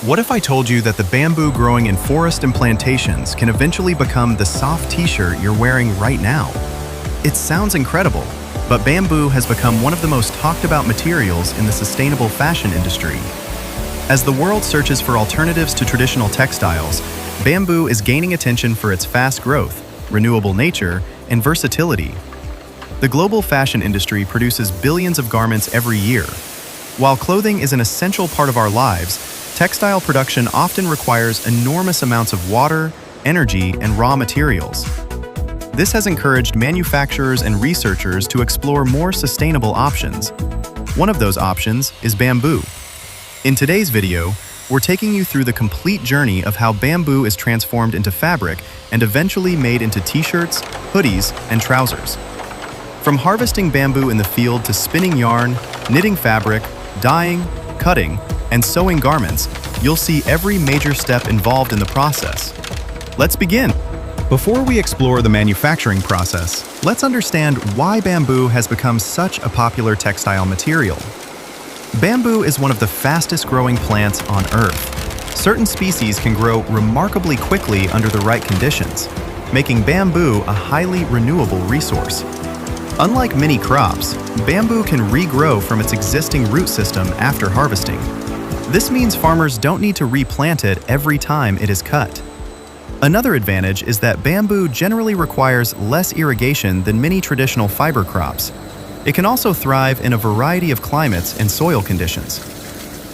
What if I told you that the bamboo growing in forest and plantations can eventually become the soft t-shirt you're wearing right now? It sounds incredible, but bamboo has become one of the most talked about materials in the sustainable fashion industry. As the world searches for alternatives to traditional textiles, bamboo is gaining attention for its fast growth, renewable nature, and versatility. The global fashion industry produces billions of garments every year. While clothing is an essential part of our lives, textile production often requires enormous amounts of water, energy, and raw materials. This has encouraged manufacturers and researchers to explore more sustainable options. One of those options is bamboo. In today's video, we're taking you through the complete journey of how bamboo is transformed into fabric and eventually made into t-shirts, hoodies, and trousers. From harvesting bamboo in the field to spinning yarn, knitting fabric, dyeing, cutting, and sewing garments, you'll see every major step involved in the process. Let's begin. Before we explore the manufacturing process, let's understand why bamboo has become such a popular textile material. Bamboo is one of the fastest growing plants on Earth. Certain species can grow remarkably quickly under the right conditions, making bamboo a highly renewable resource. Unlike many crops, bamboo can regrow from its existing root system after harvesting. This means farmers don't need to replant it every time it is cut. Another advantage is that bamboo generally requires less irrigation than many traditional fiber crops. It can also thrive in a variety of climates and soil conditions.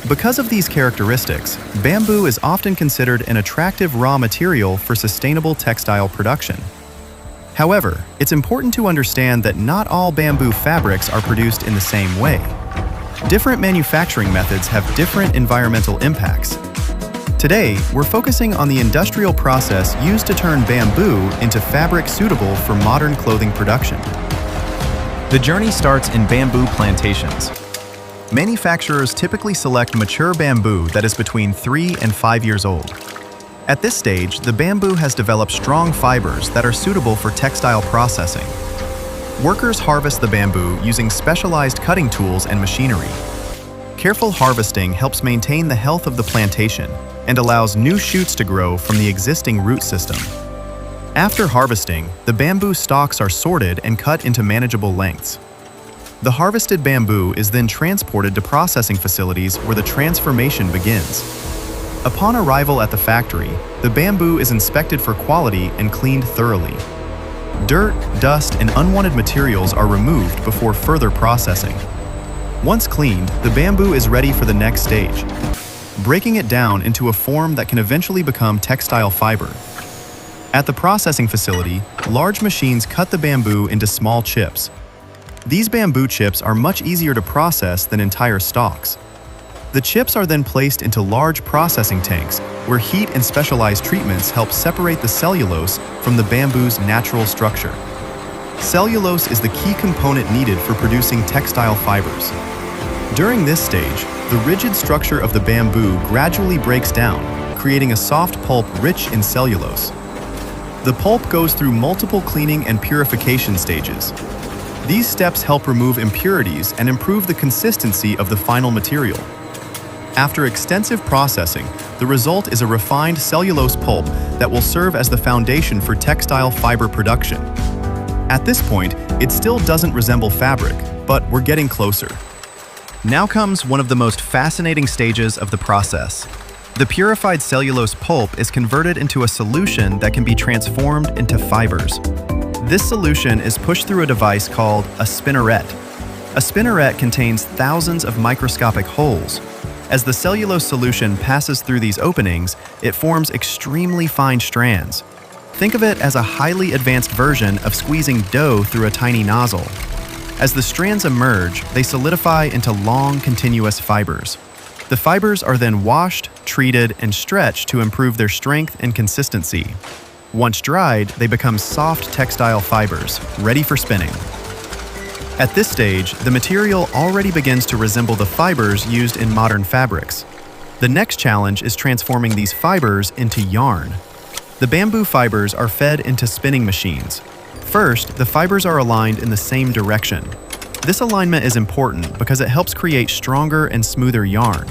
Because of these characteristics, bamboo is often considered an attractive raw material for sustainable textile production. However, it's important to understand that not all bamboo fabrics are produced in the same way. Different manufacturing methods have different environmental impacts. Today, we're focusing on the industrial process used to turn bamboo into fabric suitable for modern clothing production. The journey starts in bamboo plantations. Manufacturers typically select mature bamboo that is between 3 and 5 years old. At this stage, the bamboo has developed strong fibers that are suitable for textile processing. Workers harvest the bamboo using specialized cutting tools and machinery. Careful harvesting helps maintain the health of the plantation and allows new shoots to grow from the existing root system. After harvesting, the bamboo stalks are sorted and cut into manageable lengths. The harvested bamboo is then transported to processing facilities where the transformation begins. Upon arrival at the factory, the bamboo is inspected for quality and cleaned thoroughly. Dirt, dust, and unwanted materials are removed before further processing. Once cleaned, the bamboo is ready for the next stage, breaking it down into a form that can eventually become textile fiber. At the processing facility, large machines cut the bamboo into small chips. These bamboo chips are much easier to process than entire stalks. The chips are then placed into large processing tanks where heat and specialized treatments help separate the cellulose from the bamboo's natural structure. Cellulose is the key component needed for producing textile fibers. During this stage, the rigid structure of the bamboo gradually breaks down, creating a soft pulp rich in cellulose. The pulp goes through multiple cleaning and purification stages. These steps help remove impurities and improve the consistency of the final material. After extensive processing, the result is a refined cellulose pulp that will serve as the foundation for textile fiber production. At this point, it still doesn't resemble fabric, but we're getting closer. Now comes one of the most fascinating stages of the process. The purified cellulose pulp is converted into a solution that can be transformed into fibers. This solution is pushed through a device called a spinneret. A spinneret contains thousands of microscopic holes. As the cellulose solution passes through these openings, it forms extremely fine strands. Think of it as a highly advanced version of squeezing dough through a tiny nozzle. As the strands emerge, they solidify into long, continuous fibers. The fibers are then washed, treated, and stretched to improve their strength and consistency. Once dried, they become soft textile fibers, ready for spinning. At this stage, the material already begins to resemble the fibers used in modern fabrics. The next challenge is transforming these fibers into yarn. The bamboo fibers are fed into spinning machines. First, the fibers are aligned in the same direction. This alignment is important because it helps create stronger and smoother yarn.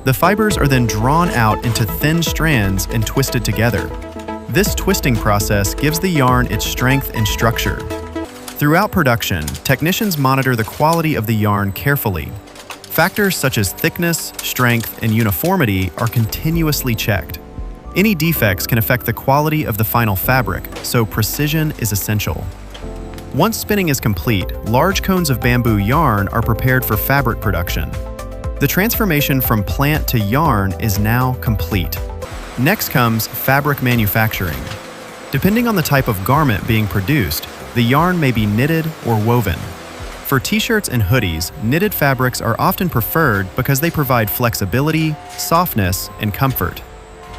The fibers are then drawn out into thin strands and twisted together. This twisting process gives the yarn its strength and structure. Throughout production, technicians monitor the quality of the yarn carefully. Factors such as thickness, strength, and uniformity are continuously checked. Any defects can affect the quality of the final fabric, so precision is essential. Once spinning is complete, large cones of bamboo yarn are prepared for fabric production. The transformation from plant to yarn is now complete. Next comes fabric manufacturing. Depending on the type of garment being produced, the yarn may be knitted or woven. For t-shirts and hoodies, knitted fabrics are often preferred because they provide flexibility, softness, and comfort.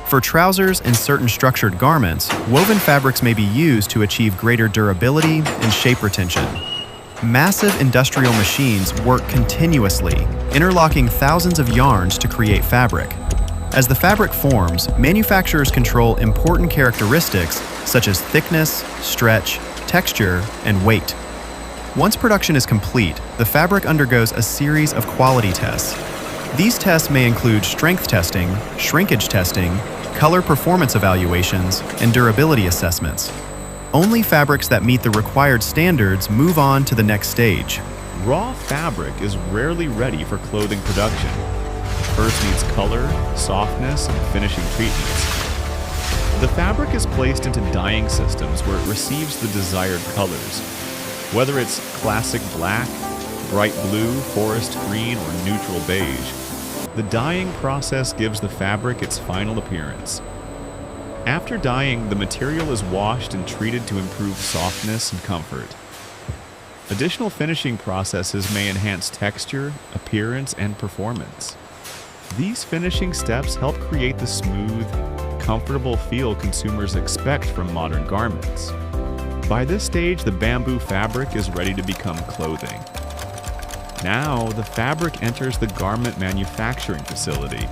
For trousers and certain structured garments, woven fabrics may be used to achieve greater durability and shape retention. Massive industrial machines work continuously, interlocking thousands of yarns to create fabric. As the fabric forms, manufacturers control important characteristics such as thickness, stretch, texture, and weight. Once production is complete, the fabric undergoes a series of quality tests. These tests may include strength testing, shrinkage testing, color performance evaluations, and durability assessments. Only fabrics that meet the required standards move on to the next stage. Raw fabric is rarely ready for clothing production. First needs color, softness, and finishing treatments. The fabric is placed into dyeing systems where it receives the desired colors. Whether it's classic black, bright blue, forest green, or neutral beige, the dyeing process gives the fabric its final appearance. After dyeing, the material is washed and treated to improve softness and comfort. Additional finishing processes may enhance texture, appearance, and performance. These finishing steps help create the smooth, comfortable feel consumers expect from modern garments. By this stage, the bamboo fabric is ready to become clothing. Now, the fabric enters the garment manufacturing facility.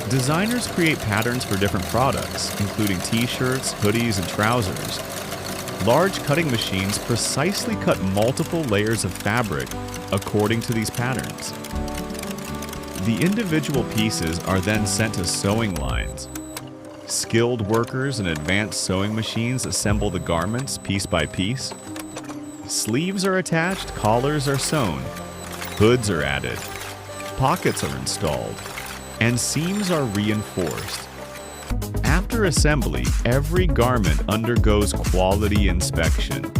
Designers create patterns for different products, including t-shirts, hoodies, and trousers. Large cutting machines precisely cut multiple layers of fabric according to these patterns. The individual pieces are then sent to sewing lines. Skilled workers and advanced sewing machines assemble the garments piece by piece. Sleeves are attached, collars are sewn, hoods are added, pockets are installed, and seams are reinforced. After assembly, every garment undergoes quality inspection.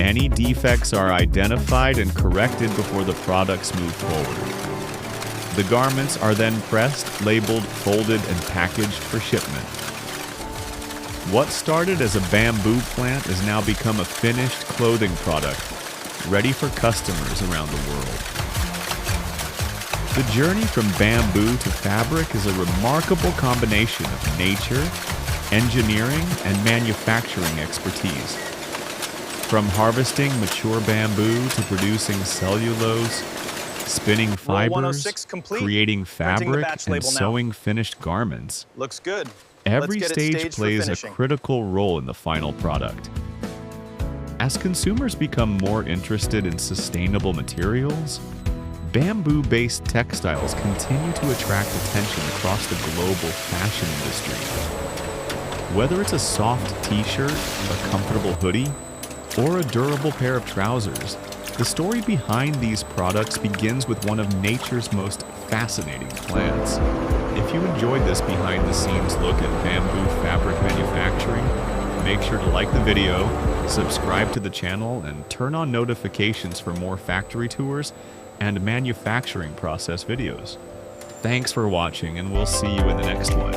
Any defects are identified and corrected before the products move forward. The garments are then pressed, labeled, folded, and packaged for shipment. What started as a bamboo plant has now become a finished clothing product, ready for customers around the world. The journey from bamboo to fabric is a remarkable combination of nature, engineering, and manufacturing expertise. From harvesting mature bamboo to producing cellulose, spinning fibers, creating fabric, and sewing finished garments. Looks good. Every stage plays a critical role in the final product. As consumers become more interested in sustainable materials, bamboo-based textiles continue to attract attention across the global fashion industry. Whether it's a soft t-shirt, a comfortable hoodie, or a durable pair of trousers, the story behind these products begins with one of nature's most fascinating plants. If you enjoyed this behind-the-scenes look at bamboo fabric manufacturing, make sure to like the video, subscribe to the channel, and turn on notifications for more factory tours and manufacturing process videos. Thanks for watching, and we'll see you in the next one.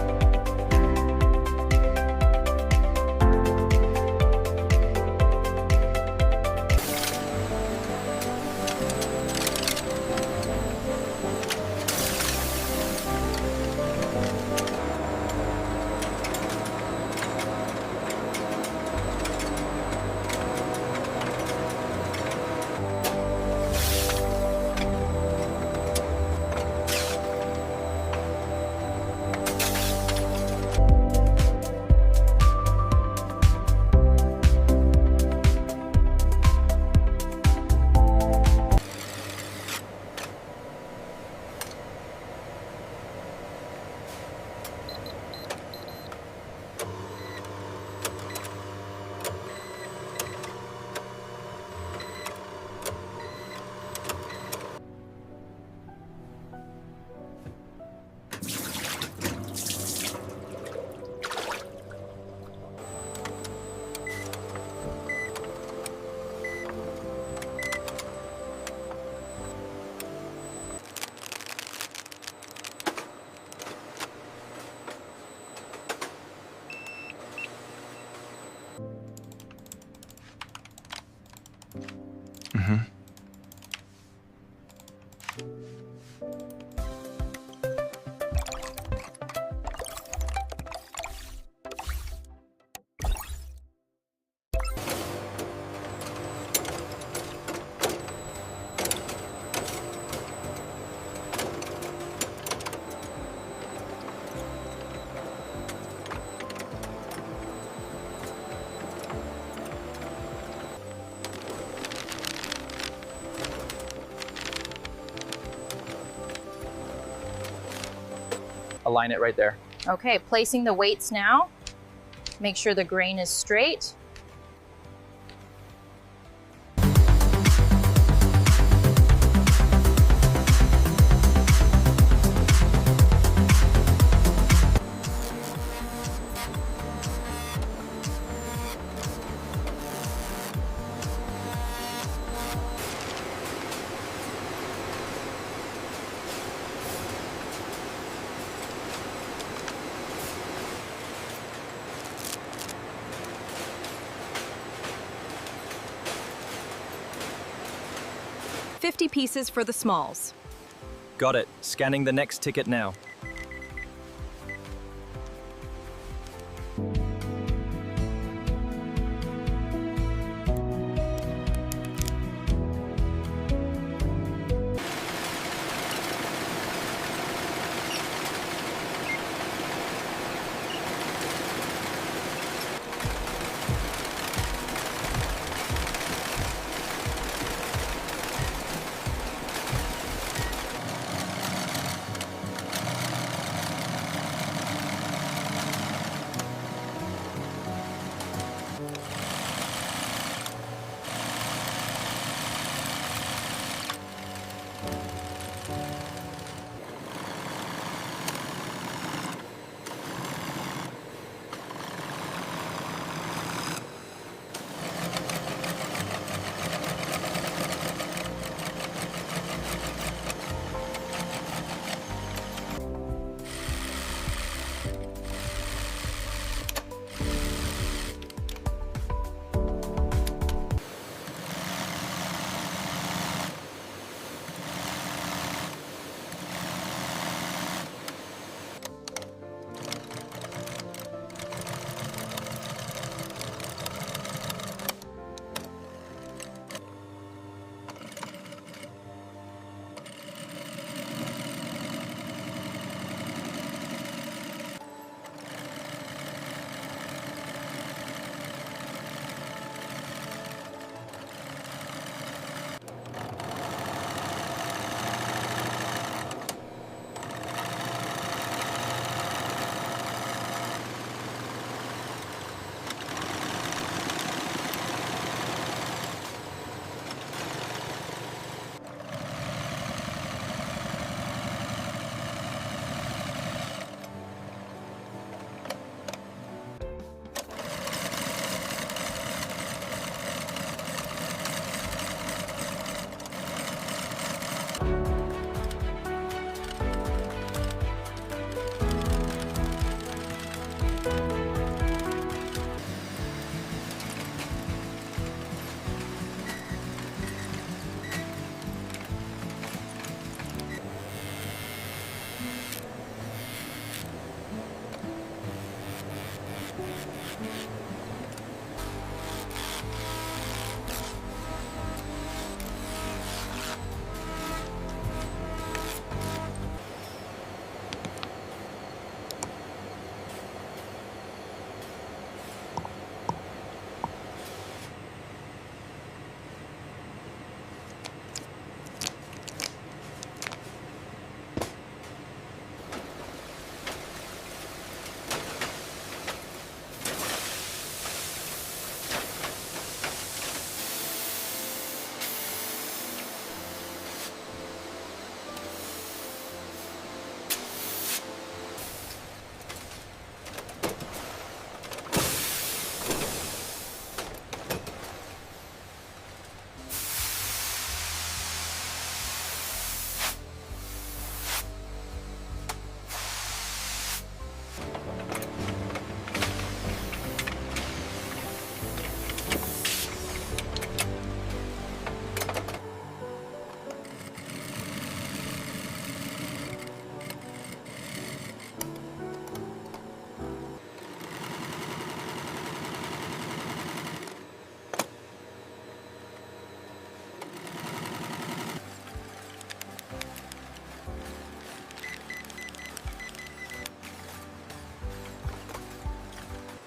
align it right there. Okay, placing the weights now. Make sure the grain is straight. $50 pieces for the smalls. Got it. Scanning the next ticket now.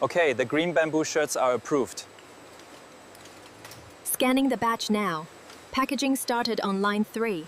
Okay, the green bamboo shirts are approved. Scanning the batch now. Packaging started on line 3.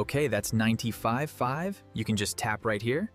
Okay, that's 95.5. You can just tap right here.